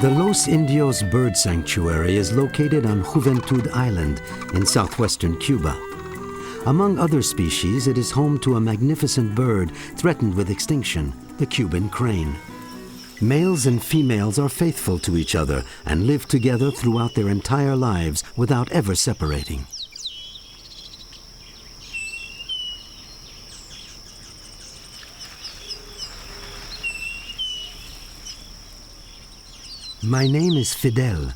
The Los Indios Bird Sanctuary is located on Juventud Island in southwestern Cuba. Among other species, it is home to a magnificent bird threatened with extinction, the Cuban crane. Males and females are faithful to each other and live together throughout their entire lives without ever separating. My name is Fidel.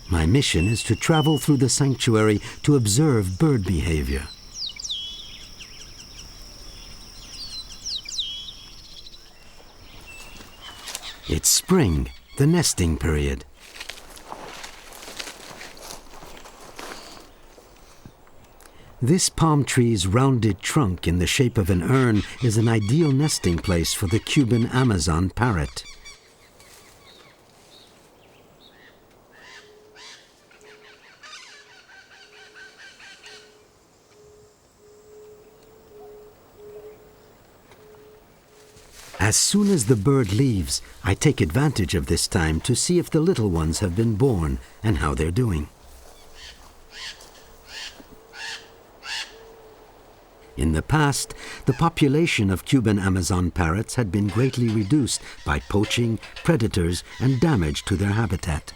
My mission is to travel through the sanctuary to observe bird behavior. It's spring, the nesting period. This palm tree's rounded trunk in the shape of an urn is an ideal nesting place for the Cuban Amazon parrot. As soon as the bird leaves, I take advantage of this time to see if the little ones have been born and how they're doing. In the past, the population of Cuban Amazon parrots had been greatly reduced by poaching, predators, and damage to their habitat.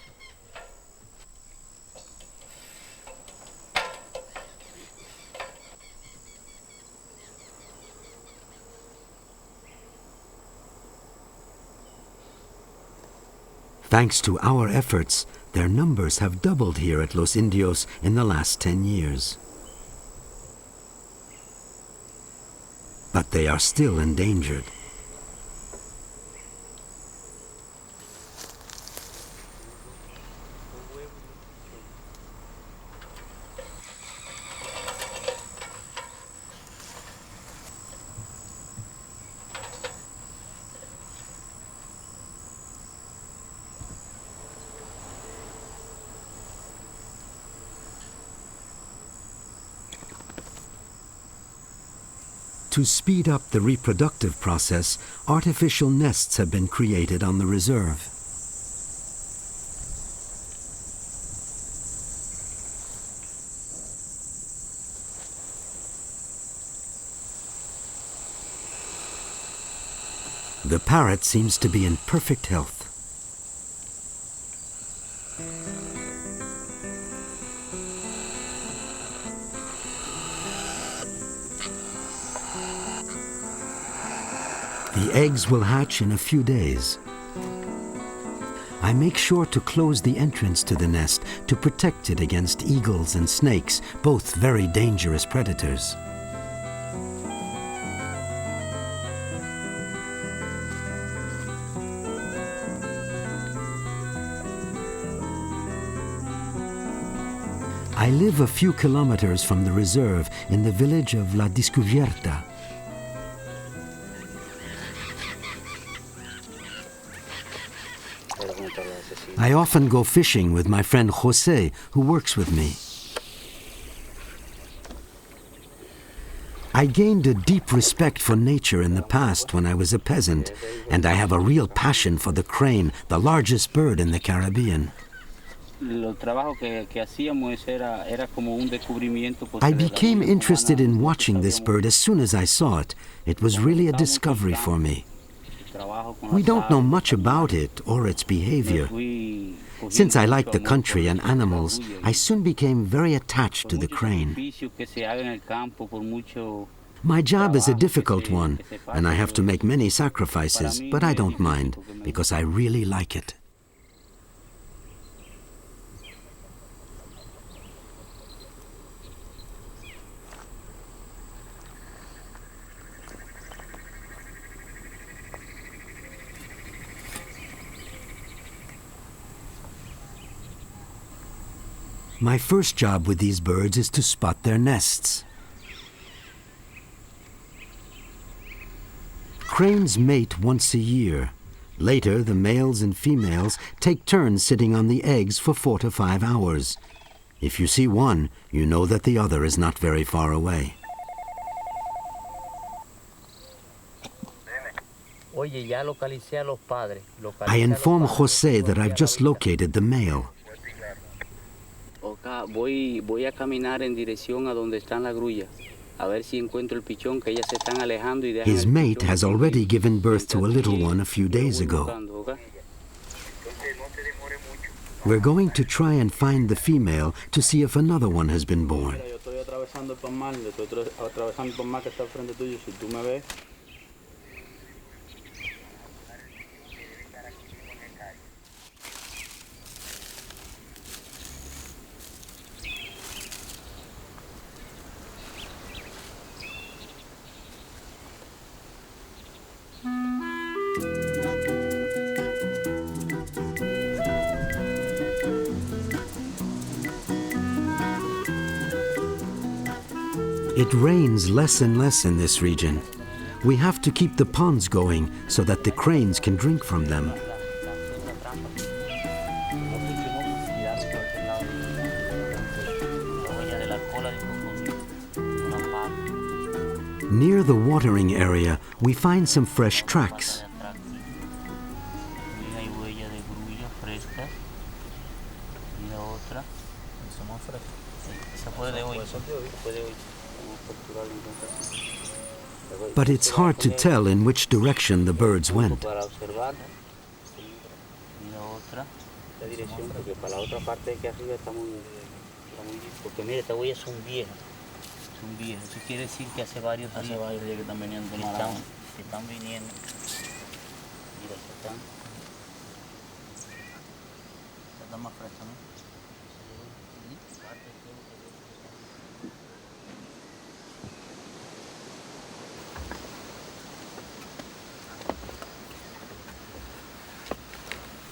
Thanks to our efforts, their numbers have doubled here at Los Indios in the last 10 years. But they are still endangered. To speed up the reproductive process, artificial nests have been created on the reserve. The parrot seems to be in perfect health. The eggs will hatch in a few days. I make sure to close the entrance to the nest to protect it against eagles and snakes, both very dangerous predators. I live a few kilometers from the reserve in the village of La Descubierta. I often go fishing with my friend José, who works with me. I gained a deep respect for nature in the past when I was a peasant, and I have a real passion for the crane, the largest bird in the Caribbean. I became interested in watching this bird as soon as I saw it. It was really a discovery for me. We don't know much about it or its behavior. Since I like the country and animals, I soon became very attached to the crane. My job is a difficult one, and I have to make many sacrifices, but I don't mind, because I really like it. My first job with these birds is to spot their nests. Cranes mate once a year. Later, the males and females take turns sitting on the eggs for 4 to 5 hours. If you see one, you know that the other is not very far away. I inform José that I've just located the male. Voy a caminar en dirección a donde están la grulla. A ver si encuentro el pichón que ellas se están alejando y dejan. His mate has already given birth to a little one a few days ago. We're going to try and find the female to see if another one has been born. It rains less and less in this region. We have to keep the ponds going so that the cranes can drink from them. Near the watering area, we find some fresh tracks. But it's hard to tell in which direction the birds went.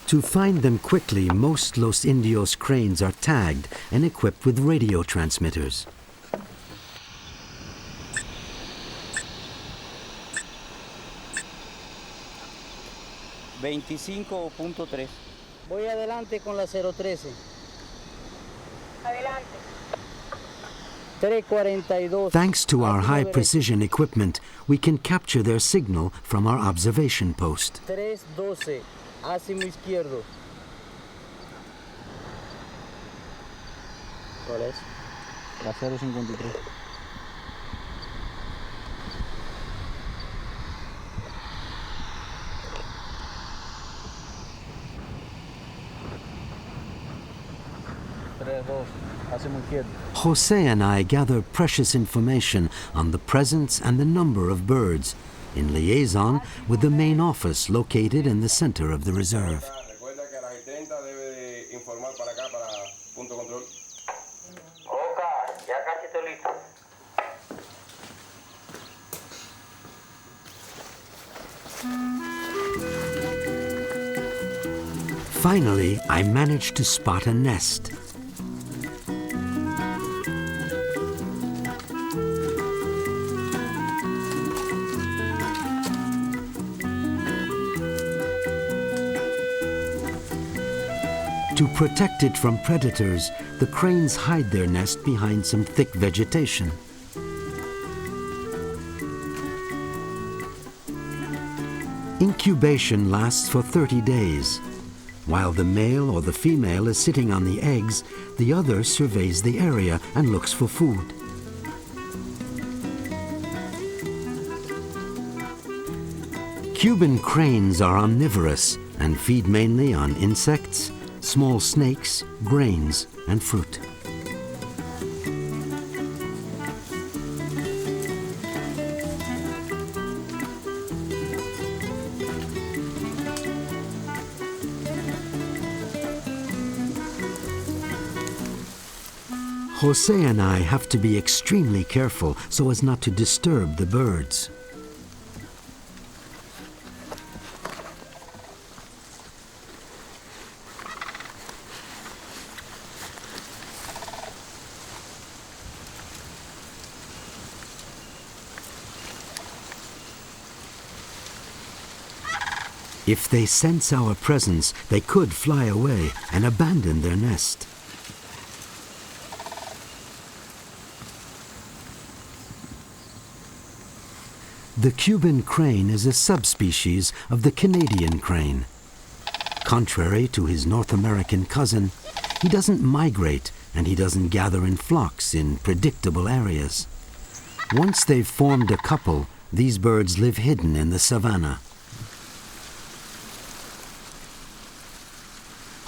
To find them quickly, most Los Indios cranes are tagged and equipped with radio transmitters. Voy adelante con la 013. Adelante. 342. Thanks to our high-precision equipment, we can capture their signal from our observation post. 312. Hacia mi izquierdo. ¿Cuál es? La 053. José and I gather precious information on the presence and the number of birds, in liaison with the main office located in the center of the reserve. Finally, I managed to spot a nest. To protect it from predators, the cranes hide their nest behind some thick vegetation. Incubation lasts for 30 days. While the male or the female is sitting on the eggs, the other surveys the area and looks for food. Cuban cranes are omnivorous and feed mainly on insects, small snakes, grains, and fruit. José and I have to be extremely careful so as not to disturb the birds. If they sense our presence, they could fly away and abandon their nest. The Cuban crane is a subspecies of the Canadian crane. Contrary to his North American cousin, he doesn't migrate and he doesn't gather in flocks in predictable areas. Once they've formed a couple, these birds live hidden in the savanna.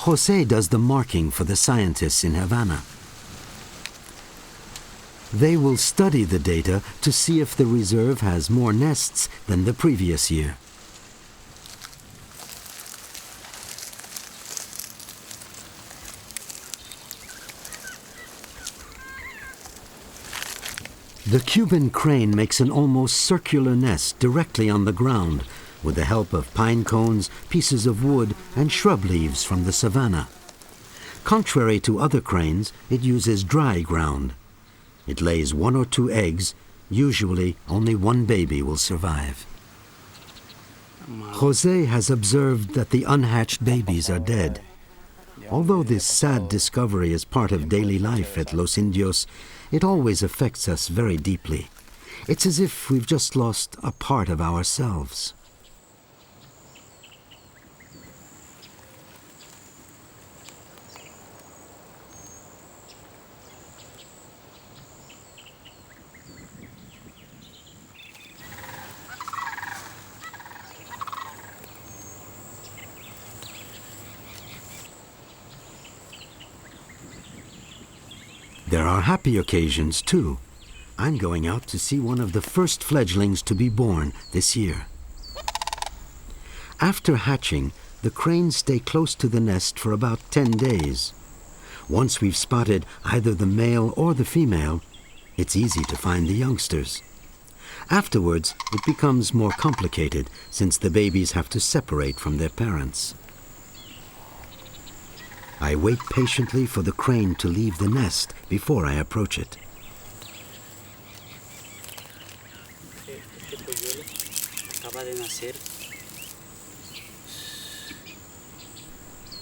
José does the marking for the scientists in Havana. They will study the data to see if the reserve has more nests than the previous year. The Cuban crane makes an almost circular nest directly on the ground with the help of pine cones, pieces of wood, and shrub leaves from the savanna. Contrary to other cranes, it uses dry ground. It lays 1 or 2 eggs. Usually, only 1 baby will survive. José has observed that the unhatched babies are dead. Although this sad discovery is part of daily life at Los Indios, it always affects us very deeply. It's as if we've just lost a part of ourselves. There are happy occasions, too. I'm going out to see one of the first fledglings to be born this year. After hatching, the cranes stay close to the nest for about 10 days. Once we've spotted either the male or the female, it's easy to find the youngsters. Afterwards, it becomes more complicated since the babies have to separate from their parents. I wait patiently for the crane to leave the nest before I approach it.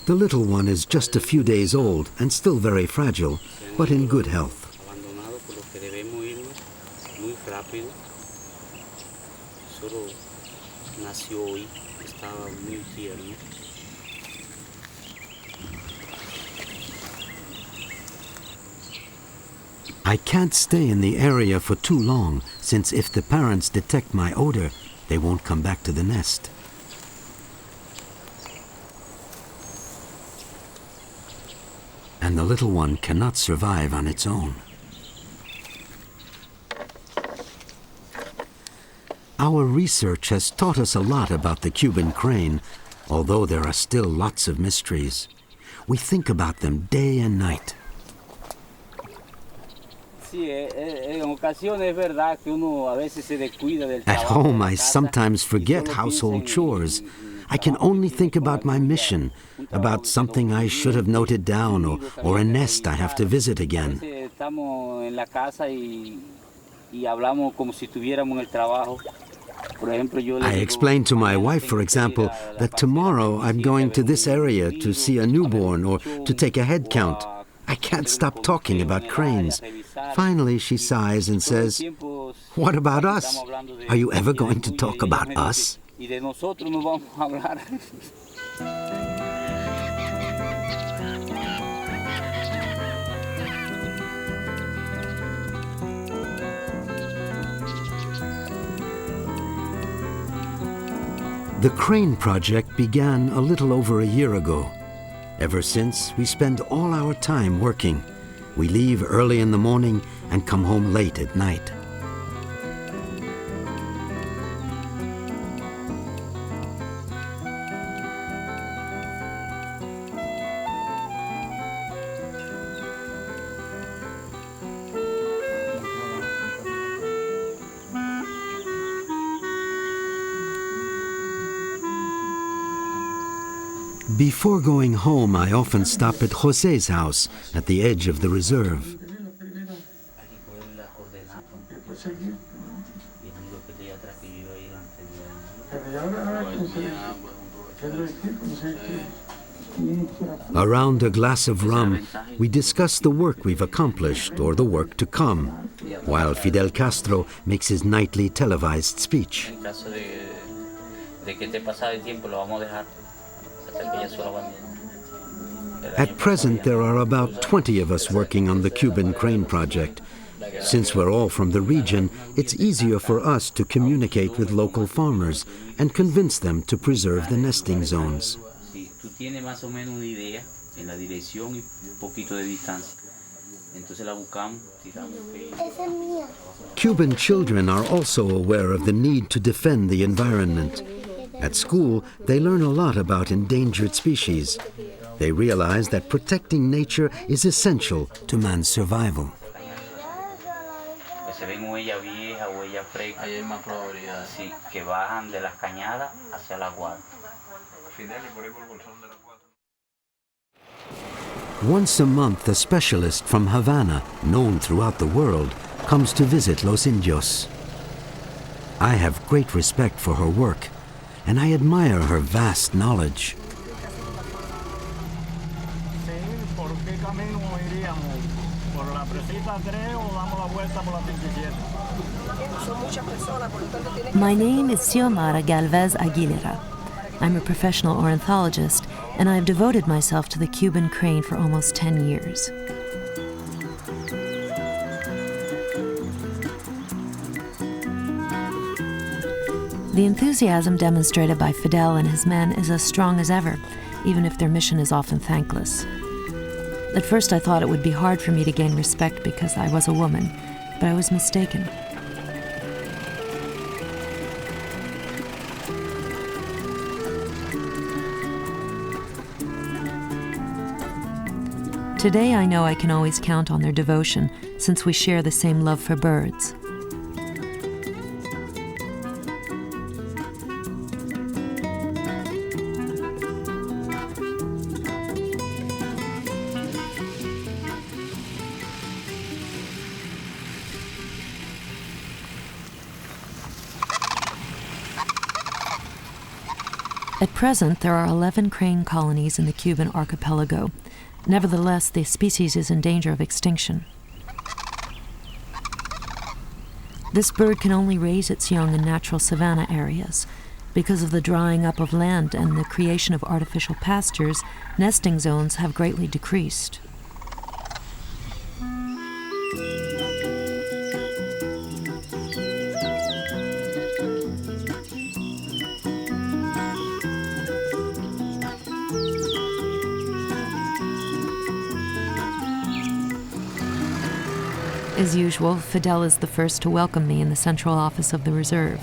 The little one is just a few days old and still very fragile, but in good health. I can't stay in the area for too long, since if the parents detect my odor, they won't come back to the nest. And the little one cannot survive on its own. Our research has taught us a lot about the Cuban crane, although there are still lots of mysteries. We think about them day and night. At home, I sometimes forget household chores. I can only think about my mission, about something I should have noted down, or a nest I have to visit again. I explained to my wife, for example, that tomorrow I'm going to this area to see a newborn or to take a head count. I can't stop talking about cranes. Finally, she sighs and says, "What about us? Are you ever going to talk about us?" The crane project began a little over a year ago. Ever since, we spend all our time working. We leave early in the morning and come home late at night. Before going home, I often stop at José's house at the edge of the reserve. Around a glass of rum, we discuss the work we've accomplished or the work to come, while Fidel Castro makes his nightly televised speech. At present, there are about 20 of us working on the Cuban crane project. Since we're all from the region, it's easier for us to communicate with local farmers and convince them to preserve the nesting zones. Cuban children are also aware of the need to defend the environment. At school, they learn a lot about endangered species. They realize that protecting nature is essential to man's survival. Once a month, a specialist from Havana, known throughout the world, comes to visit Los Indios. I have great respect for her work, and I admire her vast knowledge. My name is Xiomara Galvez Aguilera. I'm a professional ornithologist, and I have devoted myself to the Cuban crane for almost 10 years. The enthusiasm demonstrated by Fidel and his men is as strong as ever, even if their mission is often thankless. At first I thought it would be hard for me to gain respect because I was a woman, but I was mistaken. Today I know I can always count on their devotion, since we share the same love for birds. At present, there are 11 crane colonies in the Cuban archipelago. Nevertheless, the species is in danger of extinction. This bird can only raise its young in natural savanna areas. Because of the drying up of land and the creation of artificial pastures, nesting zones have greatly decreased. As usual, Fidel is the first to welcome me in the central office of the reserve.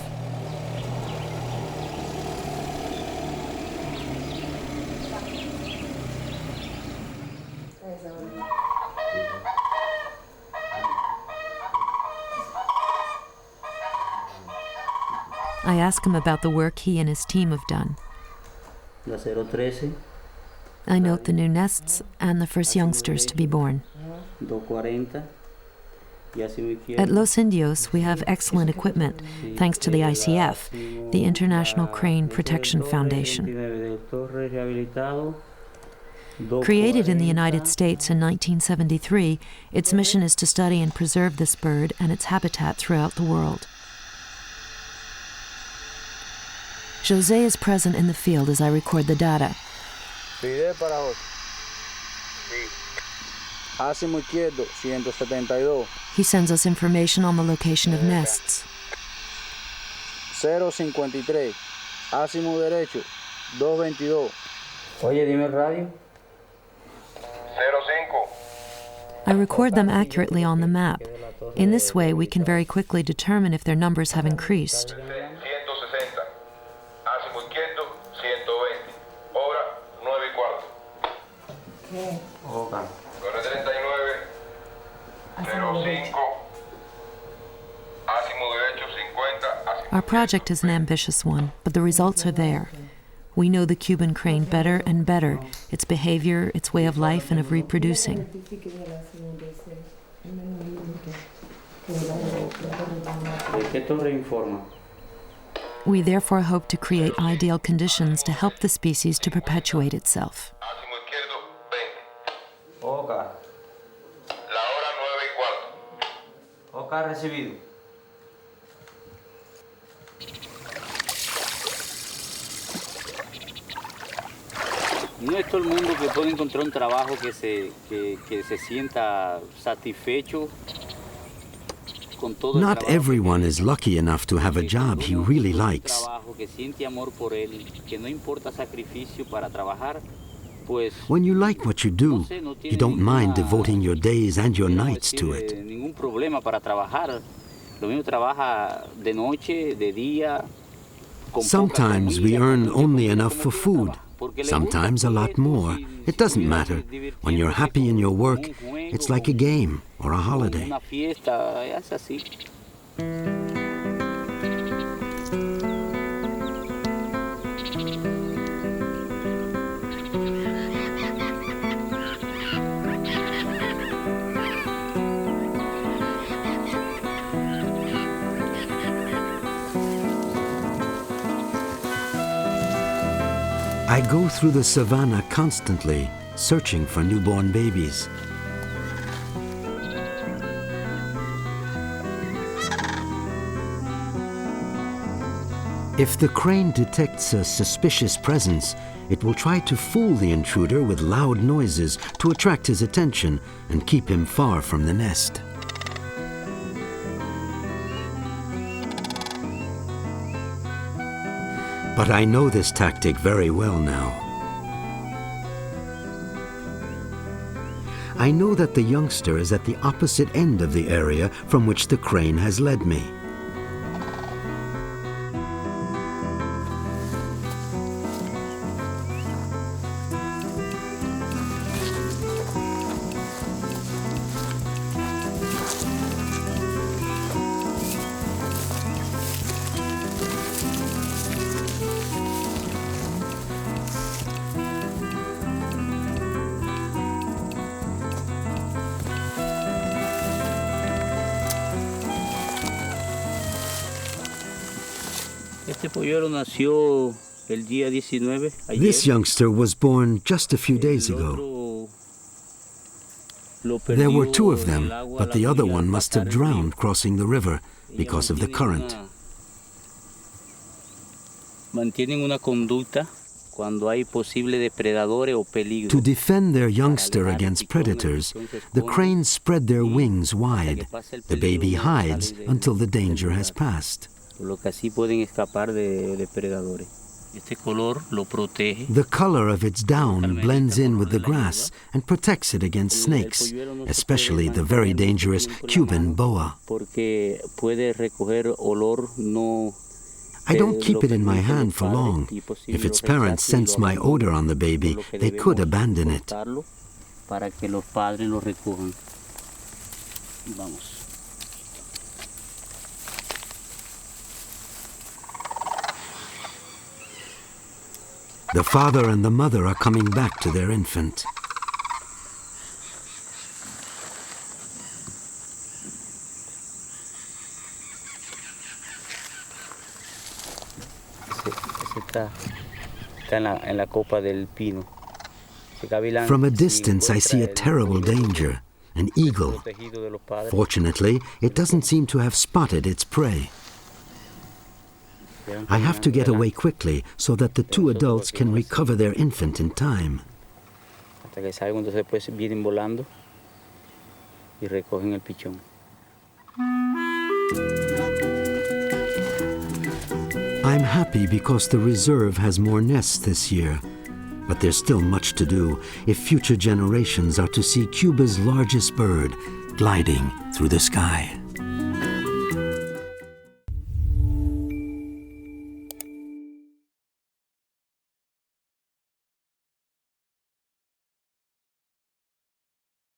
I ask him about the work he and his team have done. I note the new nests and the first youngsters to be born. At Los Indios, we have excellent equipment, thanks to the ICF, the International Crane Protection Foundation. Created in the United States in 1973, its mission is to study and preserve this bird and its habitat throughout the world. José is present in the field as I record the data. He sends us information on the location of nests. 053, ácimo derecho, 222. Oye, dime el radio. 05. I record them accurately on the map. In this way, we can very quickly determine if their numbers have increased. 160, ácimo izquierdo, 120. Hora 9:15. Okay. Corre 39, 05. Ácimo derecho, 50. Our project is an ambitious one, but the results are there. We know the Cuban crane better and better, its behavior, its way of life, and of reproducing. ¿De qué torre informa? We therefore hope to create ideal conditions to help the species to perpetuate itself. Máximo izquierdo, 20. Oca. La hora 9:15. Oca recibido. No es todo el mundo que puede encontrar un trabajo que se sienta satisfecho con todo el Not trabajo everyone is lucky enough to have a job he really likes. trabajo, que siente amor por él, que no importa sacrificio para trabajar, pues When you like what you do, you don't mind devoting your days and your nights to it. ningún problema para trabajar. Lo mismo trabaja de noche, de día. Con poca Sometimes we comida, earn porque only como enough quiera for trabaja, food. porque le Sometimes gusta a lot esto, more. It doesn't matter. When you're happy in your work, it's like a game or a holiday. Una fiesta, es así. I go through the savannah constantly, searching for newborn babies. If the crane detects a suspicious presence, it will try to fool the intruder with loud noises to attract his attention and keep him far from the nest. But I know this tactic very well now. I know that the youngster is at the opposite end of the area from which the crane has led me. Este polluelo nació el día 19, ayer. This youngster was born just a few days ago. There were two of them, but the other one must have drowned crossing the river because of the current. Mantienen una conducta cuando hay posible depredadores o peligro. To defend their youngster against predators, the cranes spread their wings wide. The baby hides until the danger has passed. Por lo que así pueden escapar de depredadores. Este color lo protege. The color of its down blends in with the grass and protects it against snakes, especially the very dangerous Cuban boa. Porque puede recoger olor no. I don't keep it in my hand for long. If its parents sense my odor on the baby, they could abandon it. Para que los padres lo recojan. Vamos. The father and the mother are coming back to their infant. Está en la copa del pino. From a distance, I see a terrible danger, an eagle. Fortunately, it doesn't seem to have spotted its prey. I have to get away quickly so that the two adults can recover their infant in time. Hasta que salgan, entonces después vienen volando y recogen el pichón. I'm happy because the reserve has more nests this year. But there's still much to do if future generations are to see Cuba's largest bird gliding through the sky.